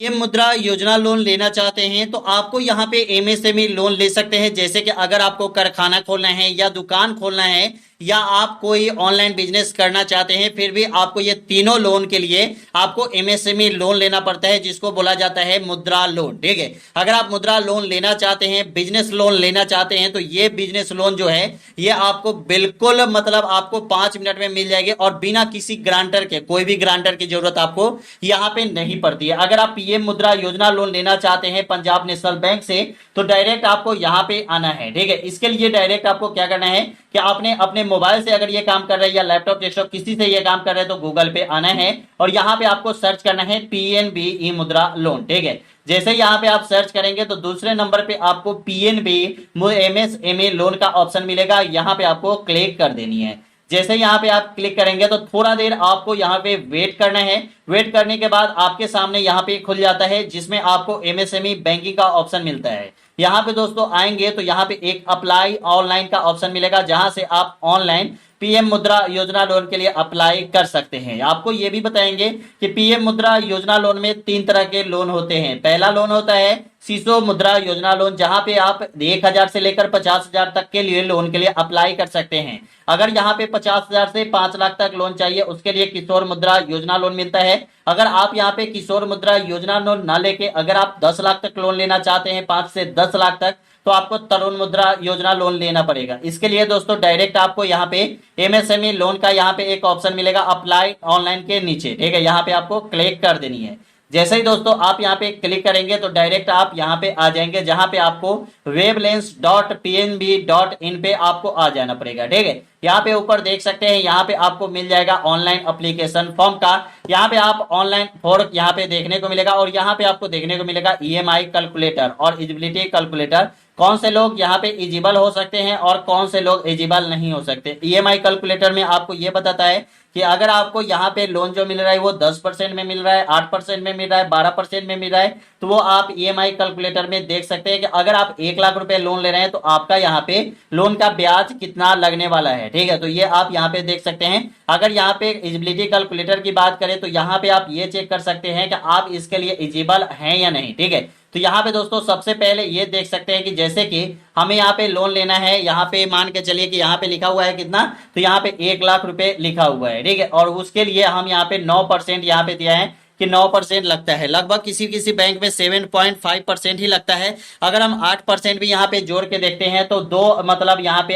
ये मुद्रा योजना लोन लेना चाहते हैं तो आपको यहाँ पे एमएसएमई लोन ले सकते हैं। जैसे कि अगर आपको कारखाना खोलना है या दुकान खोलना है या आप कोई ऑनलाइन बिजनेस करना चाहते हैं, फिर भी आपको ये तीनों लोन के लिए आपको एमएसएमई लोन लेना पड़ता है, जिसको बोला जाता है मुद्रा लोन। ठीक है, अगर आप मुद्रा लोन लेना चाहते हैं, बिजनेस लोन लेना चाहते हैं, तो ये बिजनेस लोन जो है ये आपको बिल्कुल मतलब आपको 5 मिनट में मिल जाएगी और बिना किसी ग्रांटर के, कोई भी ग्रांटर की जरूरत आपको यहाँ पे नहीं पड़ती है। अगर आप पीएम मुद्रा योजना लोन लेना चाहते हैं पंजाब नेशनल बैंक से, तो डायरेक्ट आपको यहाँ पे आना है। ठीक है, इसके लिए डायरेक्ट आपको क्या करना है कि आपने अपने मोबाइल से अगर ये काम कर रहे हैं या लैपटॉप डेस्कटॉप किसी से ये काम कर रहे हैं तो गूगल पे आना है और यहाँ पे आपको सर्च करना है पीएनबी ई मुद्रा लोन। ठीक है, जैसे यहाँ पे आप सर्च करेंगे तो दूसरे नंबर पे आपको पीएनबी एमएसएमई लोन का ऑप्शन मिलेगा, यहाँ पे आपको क्लिक कर देनी है। जैसे यहाँ पे आप क्लिक करेंगे तो थोड़ा देर आपको यहाँ पे वेट करना है। वेट करने के बाद आपके सामने यहाँ पे खुल जाता है जिसमें आपको एमएसएमई बैंकिंग का ऑप्शन मिलता है। यहाँ पे दोस्तों आएंगे तो यहाँ पे एक अप्लाई ऑनलाइन का ऑप्शन मिलेगा, जहां से आप ऑनलाइन पीएम मुद्रा योजना लोन के लिए अप्लाई कर सकते हैं। आपको ये भी बताएंगे कि पीएम मुद्रा योजना लोन में 3 तरह के लोन होते हैं। पहला लोन होता है शिशु मुद्रा योजना लोन, जहां पे आप 1,000 से लेकर 50,000 तक के लिए लोन के लिए अप्लाई कर सकते हैं। अगर यहाँ पे 50,000 से 5 लाख तक लोन चाहिए उसके लिए किशोर मुद्रा योजना लोन मिलता है। अगर आप यहाँ पे किशोर मुद्रा योजना लोन ना लेके अगर आप 10 लाख तक लोन लेना चाहते हैं, 5 से 10 लाख तक, तो आपको तरुण मुद्रा योजना लोन लेना पड़ेगा। इसके लिए दोस्तों डायरेक्ट आपको यहाँ पे एमएसएमई लोन का यहाँ पे एक ऑप्शन मिलेगा अप्लाई ऑनलाइन के नीचे। ठीक है, यहाँ पे आपको क्लिक कर देनी है। जैसे ही दोस्तों आप यहाँ पे क्लिक करेंगे तो डायरेक्ट आप यहाँ पे आ जाएंगे, जहां पे आपको weblanes.pnb.in पे आपको आ जाना पड़ेगा। ठीक है, यहाँ पे ऊपर देख सकते हैं, यहाँ पे आपको मिल जाएगा ऑनलाइन एप्लीकेशन फॉर्म का। यहाँ पे आप ऑनलाइन फॉर्म यहाँ पे देखने को मिलेगा और यहाँ पे आपको देखने को मिलेगा ईएमआई कैलकुलेटर और एलिजिबिलिटी कैलकुलेटर। कौन से लोग यहाँ पे एलिजिबल हो सकते हैं और कौन से लोग एलिजिबल नहीं हो सकते। ईएमआई कैलकुलेटर में आपको ये बताता है कि अगर आपको यहाँ पे लोन जो मिल रहा है वो 10% में मिल रहा है, 8% में मिल रहा है, 12% में मिल रहा है, तो वो आप ईएमआई कैलकुलेटर में देख सकते हैं कि अगर आप 1 लाख रुपए लोन ले रहे हैं तो आपका यहाँ पे लोन का ब्याज कितना लगने वाला है। ठीक है, तो ये आप यहाँ पे देख सकते हैं। अगर यहाँ पे एलिजिबिलिटी कैलकुलेटर की बात करें तो यहाँ पे आप ये चेक कर सकते हैं कि आप इसके लिए एलिजिबल हैं या नहीं। ठीक है, तो यहाँ पे दोस्तों सबसे पहले ये देख सकते हैं कि जैसे कि हमें यहाँ पे लोन लेना है, यहाँ पे मान के चलिए कि यहाँ पे लिखा हुआ है कितना, तो यहाँ पे 1 लाख रुपए लिखा हुआ है। ठीक है, और उसके लिए हम यहाँ पे 9% यहाँ पे दिया है कि 9% लगता है। लगभग किसी किसी बैंक में 7.5% ही लगता है। अगर हम 8% भी यहाँ पे जोड़ के देखते हैं तो मतलब यहाँ पे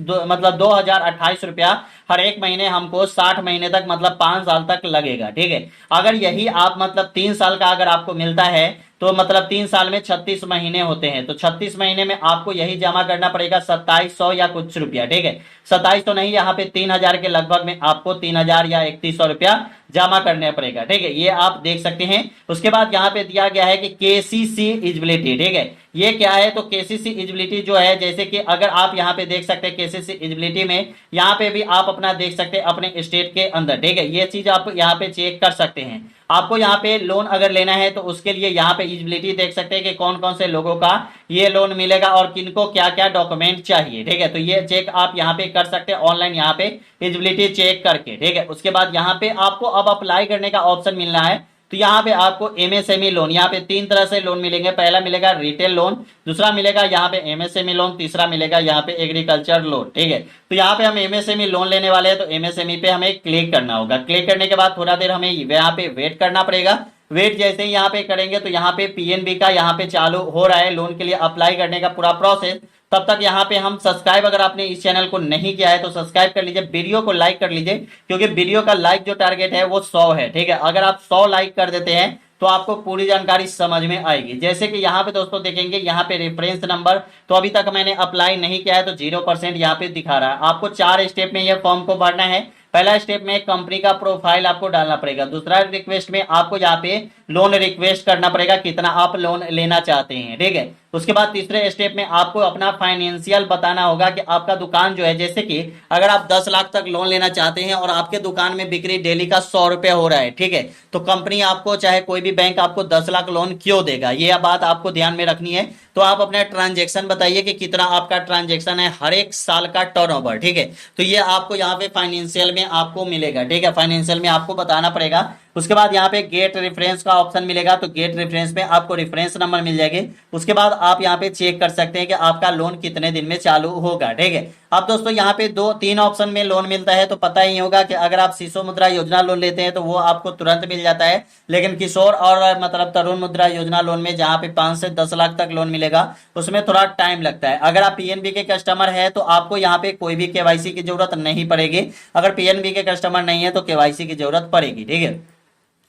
2,028 रुपया हर एक महीने हमको 60 महीने तक मतलब 5 साल तक लगेगा। ठीक है, अगर यही आप मतलब 3 साल का अगर आपको मिलता है तो मतलब 3 साल में 36 महीने होते हैं, तो 36 महीने में आपको यही जमा करना पड़ेगा 2,700 या कुछ रुपया। ठीक है, 27 तो नहीं, यहाँ पे 3,000 के लगभग में आपको 3,000 या 3,100 रुपया जमा करना पड़ेगा। ठीक है, ये आप देख सकते हैं। उसके बाद यहाँ पे दिया गया है कि केसीसी एलिजिबिलिटी। ठीक है, ये क्या है, तो केसीसी एलिजिबिलिटी जो है, जैसे कि अगर आप यहाँ पे देख सकते हैं केसीसी एलिजिबिलिटी में यहाँ पे भी आप अपना देख सकते हैं अपने स्टेट के अंदर। ठीक है, ये चीज आप यहाँ पे चेक कर सकते हैं। आपको यहाँ पे लोन अगर लेना है तो उसके लिए यहाँ पे एलिजिबिलिटी देख सकते हैं कि कौन कौन से लोगों का ये लोन मिलेगा और किनको क्या क्या डॉक्यूमेंट चाहिए। ठीक है, तो ये चेक आप यहाँ पे कर सकते हैं ऑनलाइन यहाँ पे एलिजिबिलिटी चेक करके। ठीक है, उसके बाद यहाँ पे आपको अब अप्लाई करने का ऑप्शन मिलना है। तो यहाँ पे आपको एमएसएमई लोन, यहाँ पे 3 तरह से लोन मिलेंगे। पहला मिलेगा रिटेल लोन, दूसरा मिलेगा यहाँ पे एमएसएमई लोन, तीसरा मिलेगा यहाँ पे एग्रीकल्चर लोन। ठीक है, तो यहाँ पे हम एमएसएमई लोन लेने वाले हैं तो एमएसएमई पे हमें क्लिक करना होगा। क्लिक करने के बाद थोड़ा देर हमें यहाँ पे वेट करना पड़ेगा। वेट जैसे ही यहाँ पे करेंगे तो यहाँ पे पीएनबी का यहाँ पे चालू हो रहा है लोन के लिए अप्लाई करने का पूरा प्रोसेस। तब तक यहाँ पे हम सब्सक्राइब, अगर आपने इस चैनल को नहीं किया है तो सब्सक्राइब कर लीजिए, वीडियो को लाइक कर लीजिए, क्योंकि वीडियो का लाइक जो टारगेट है वो 100 है। ठीक है, अगर आप 100 लाइक कर देते हैं तो आपको पूरी जानकारी समझ में आएगी। जैसे कि यहाँ पे दोस्तों देखेंगे यहाँ पे रेफरेंस नंबर, तो अभी तक मैंने अप्लाई नहीं किया है तो 0% यहाँ पे दिखा रहा है। आपको 4 स्टेप में ये फॉर्म को भरना है। पहला स्टेप में कंपनी का प्रोफाइल आपको डालना पड़ेगा। दूसरा रिक्वेस्ट में आपको यहाँ पे लोन रिक्वेस्ट करना पड़ेगा, कितना आप लोन लेना चाहते हैं। ठीक है, उसके बाद तीसरे स्टेप में आपको अपना फाइनेंशियल बताना होगा कि आपका दुकान जो है, जैसे कि अगर आप 10 लाख तक लोन लेना चाहते हैं और आपके दुकान में बिक्री डेली का 100 रुपए हो रहा है। ठीक है, तो कंपनी आपको, चाहे कोई भी बैंक आपको 10 लाख लोन क्यों देगा, ये बात आपको ध्यान में रखनी है। तो आप अपना ट्रांजेक्शन बताइए कि कितना आपका ट्रांजेक्शन है हर एक साल का टर्नओवर। ठीक है, तो ये आपको यहाँ पे फाइनेंशियल में आपको मिलेगा। ठीक है, फाइनेंशियल में आपको बताना पड़ेगा। उसके बाद यहाँ पे गेट रेफरेंस का ऑप्शन मिलेगा, तो गेट रेफरेंस में आपको रेफरेंस नंबर मिल जाएगी। उसके बाद आप यहाँ पे चेक कर सकते हैं कि आपका लोन कितने दिन में चालू होगा, ठीक है। अब दोस्तों यहाँ पे 2-3 ऑप्शन में लोन मिलता है, तो पता ही होगा कि अगर आप शिशु मुद्रा योजना लोन लेते हैं तो वो आपको तुरंत मिल जाता है, लेकिन किशोर और मतलब तरुण मुद्रा योजना लोन में जहाँ पे 5 से 10 लाख तक लोन मिलेगा उसमें थोड़ा टाइम लगता है। अगर आप पीएनबी के कस्टमर है तो आपको यहाँ पे कोई भी केवाईसी की जरूरत नहीं पड़ेगी, अगर पीएनबी के कस्टमर नहीं है तो केवाईसी की जरूरत पड़ेगी, ठीक है।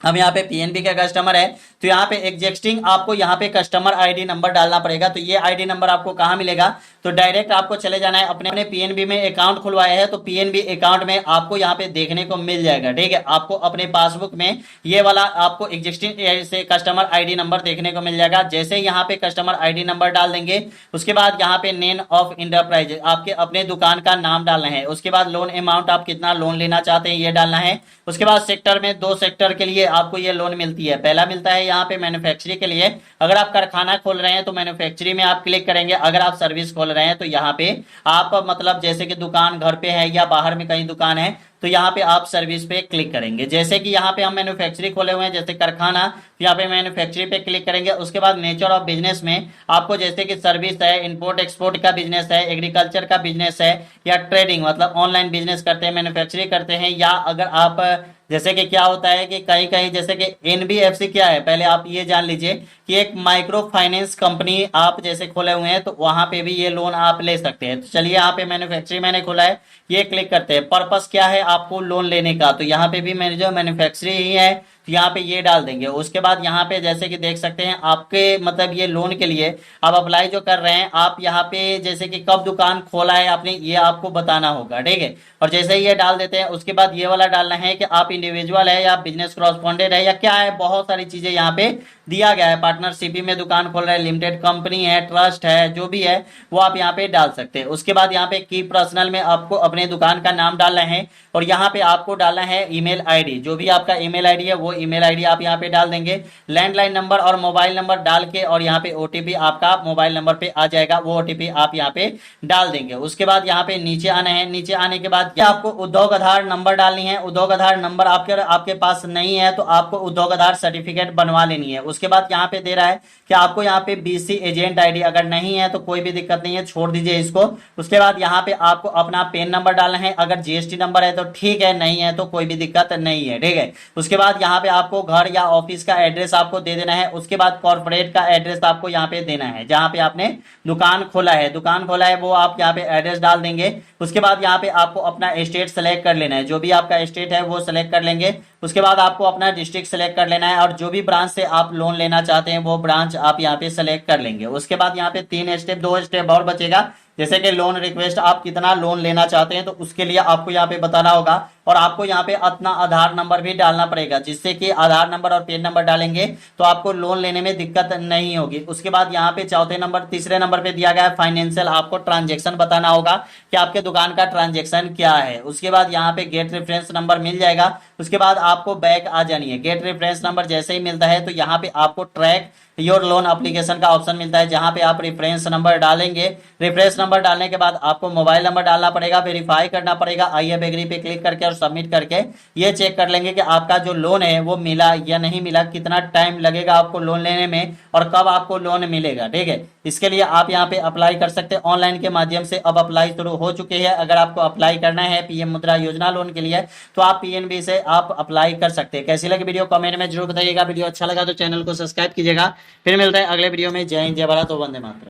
हम यहाँ पे पीएनबी का कस्टमर है तो यहाँ पे एग्जिस्टिंग आपको यहाँ पे कस्टमर आईडी नंबर डालना पड़ेगा। तो ये आईडी नंबर आपको कहाँ मिलेगा, तो डायरेक्ट आपको चले जाना है अपने पीएनबी में अकाउंट खुलवाया है तो पीएनबी अकाउंट में आपको यहाँ पे देखने को मिल जाएगा, ठीक है। आपको अपने पासबुक में ये वाला आपको एग्जिस्टिंग से कस्टमर आईडी नंबर देखने को मिल जाएगा। जैसे यहाँ पे कस्टमर आईडी नंबर डाल देंगे उसके बाद यहाँ पे नेम ऑफ इंटरप्राइज आपके अपने दुकान का नाम डालना है। उसके बाद लोन अमाउंट आप कितना लोन लेना चाहते हैं ये डालना है। उसके बाद सेक्टर में 2 सेक्टर के लिए आपको ये लोन मिलती है। पहला मिलता है यहाँ पे मैन्युफैक्चरिंग के लिए, अगर आप कारखाना खोल रहे हैं तो मैन्युफैक्चरिंग में आप क्लिक करेंगे। अगर आप सर्विस खोल रहे हैं तो यहाँ पे आप मतलब जैसे कि दुकान घर पे है या बाहर में कहीं दुकान है तो यहाँ पे आप सर्विस पे क्लिक करेंगे। जैसे कि यहाँ पे हम मैन्युफैक्चरिंग खोले हुए हैं जैसे कारखाना, तो यहाँ पे मैन्युफैक्चरिंग पे क्लिक करेंगे। उसके बाद नेचर ऑफ बिजनेस में आपको जैसे कि सर्विस है, इंपोर्ट एक्सपोर्ट का बिजनेस है, एग्रीकल्चर का बिजनेस है या ट्रेडिंग मतलब ऑनलाइन बिजनेस करते हैं, मैन्युफैक्चरिंग करते हैं, या अगर आप जैसे कि क्या होता है कि कहीं कहीं जैसे कि एनबीएफसी क्या है पहले आप ये जान लीजिए कि एक माइक्रो फाइनेंस कंपनी आप जैसे खोले हुए हैं तो वहां पे भी ये लोन आप ले सकते हैं। तो चलिए यहाँ पे मैन्युफैक्चरिंग मैंने खोला है, ये क्लिक करते हैं। पर्पस क्या है आपको लोन लेने का, तो यहाँ पे भी मैंने जो मैन्युफैक्चरिंग ही है तो यहाँ पे ये डाल देंगे। उसके बाद यहाँ पे जैसे कि देख सकते हैं आपके मतलब ये लोन के लिए आप अप्लाई जो कर रहे हैं आप यहाँ पे जैसे कि कब दुकान खोला है आपने ये आपको बताना होगा, ठीक है। और जैसे ही ये डाल देते हैं उसके बाद ये वाला डालना है कि आप इंडिविजुअल है या बिजनेस कॉरस्पॉन्डेंट है या क्या है, बहुत सारी चीजें यहाँ पे दिया गया है। पार्टनरशिप में दुकान खोल रहे हैं, लिमिटेड कंपनी है, ट्रस्ट है, जो भी है वो आप यहाँ पे डाल सकते हैं। उसके बाद यहाँ पे की पर्सनल में आपको अपने दुकान का नाम डालना है और यहाँ पे आपको डालना है ईमेल आईडी, जो भी आपका ईमेल आईडी है वो ईमेल आईडी आप यहाँ पे डाल देंगे। लैंडलाइन नंबर और मोबाइल नंबर डाल के और यहाँ पे ओटीपी आपका मोबाइल नंबर पे आ जाएगा, वो ओटीपी आप यहाँ पे डाल देंगे। उसके बाद यहाँ पे नीचे आना है, नीचे आने के बाद क्या आपको उद्योग आधार नंबर डालनी है। उद्योग आधार नंबर आपके पास नहीं है तो आपको उद्योग आधार सर्टिफिकेट बनवा लेनी है। उसके बाद यहाँ पे दे रहा है कि आपको यहाँ पे बीसी एजेंट आईडी, अगर नहीं है तो कोई भी दिक्कत नहीं है, छोड़ दीजिए इसको। उसके बाद यहाँ पे आपको अपना पेन नंबर डालना है, अगर जीएसटी नंबर है तो ठीक है, नहीं है तो कोई भी दिक्कत नहीं है, ठीक है। उसके बाद यहाँ पे आपको घर या ऑफिस का एड्रेस आपको दे देना है। उसके बाद कॉर्पोरेट का एड्रेस आपको यहाँ पे देना है, जहाँ पे आपने दुकान खोला है वो आप यहाँ पे एड्रेस डाल देंगे। उसके बाद यहाँ पे आपको अपना स्टेट सेलेक्ट कर लेना है, जो भी आपका स्टेट है वो सेलेक्ट कर लेंगे। उसके बाद आपको अपना डिस्ट्रिक्ट सेलेक्ट कर लेना है और जो भी ब्रांच से आप लोन लेना चाहते हैं वो ब्रांच आप यहाँ पे सेलेक्ट कर लेंगे। उसके बाद यहाँ पे 2 स्टेप और बचेगा, जैसे कि लोन रिक्वेस्ट, आप कितना लोन लेना चाहते हैं तो उसके लिए आपको यहाँ पे बताना होगा और आपको यहाँ पे अपना आधार नंबर भी डालना पड़ेगा, जिससे कि आधार नंबर और पेन नंबर डालेंगे तो आपको लोन लेने में दिक्कत नहीं होगी। उसके बाद यहाँ पे तीसरे नंबर पे दिया गया है फाइनेंशियल, आपको ट्रांजेक्शन बताना होगा कि आपके दुकान का ट्रांजेक्शन क्या है। उसके बाद यहाँ पे गेट रेफरेंस नंबर मिल जाएगा। उसके बाद आपको बैक आ जानी है। गेट रेफरेंस नंबर जैसे ही मिलता है तो यहाँ पे आपको ट्रैक योर लोन एप्लीकेशन का ऑप्शन मिलता है, जहां पे आप रेफरेंस नंबर डालेंगे। रेफरेंस नंबर डालने के बाद आपको मोबाइल नंबर डालना पड़ेगा, वेरीफाई करना पड़ेगा, आई एग्री पे क्लिक करके और सबमिट करके ये चेक कर लेंगे कि आपका जो लोन है वो मिला या नहीं मिला, कितना टाइम लगेगा आपको लोन लेने में और कब आपको लोन मिलेगा, ठीक है। इसके लिए आप यहाँ पे अप्लाई कर सकते हैं ऑनलाइन के माध्यम से। अब अप्लाई शुरू हो चुके हैं। अगर आपको अप्लाई करना है पीएम मुद्रा योजना लोन के लिए तो आप पीएनबी से आप अप्लाई कर सकते हैं। कैसी लगी वीडियो कमेंट में जरूर बताइएगा। वीडियो अच्छा लगा तो चैनल को सब्सक्राइब कीजिएगा। फिर मिलते हैं अगले वीडियो में। जय हिंद, जय भारत, वंदे मातरम।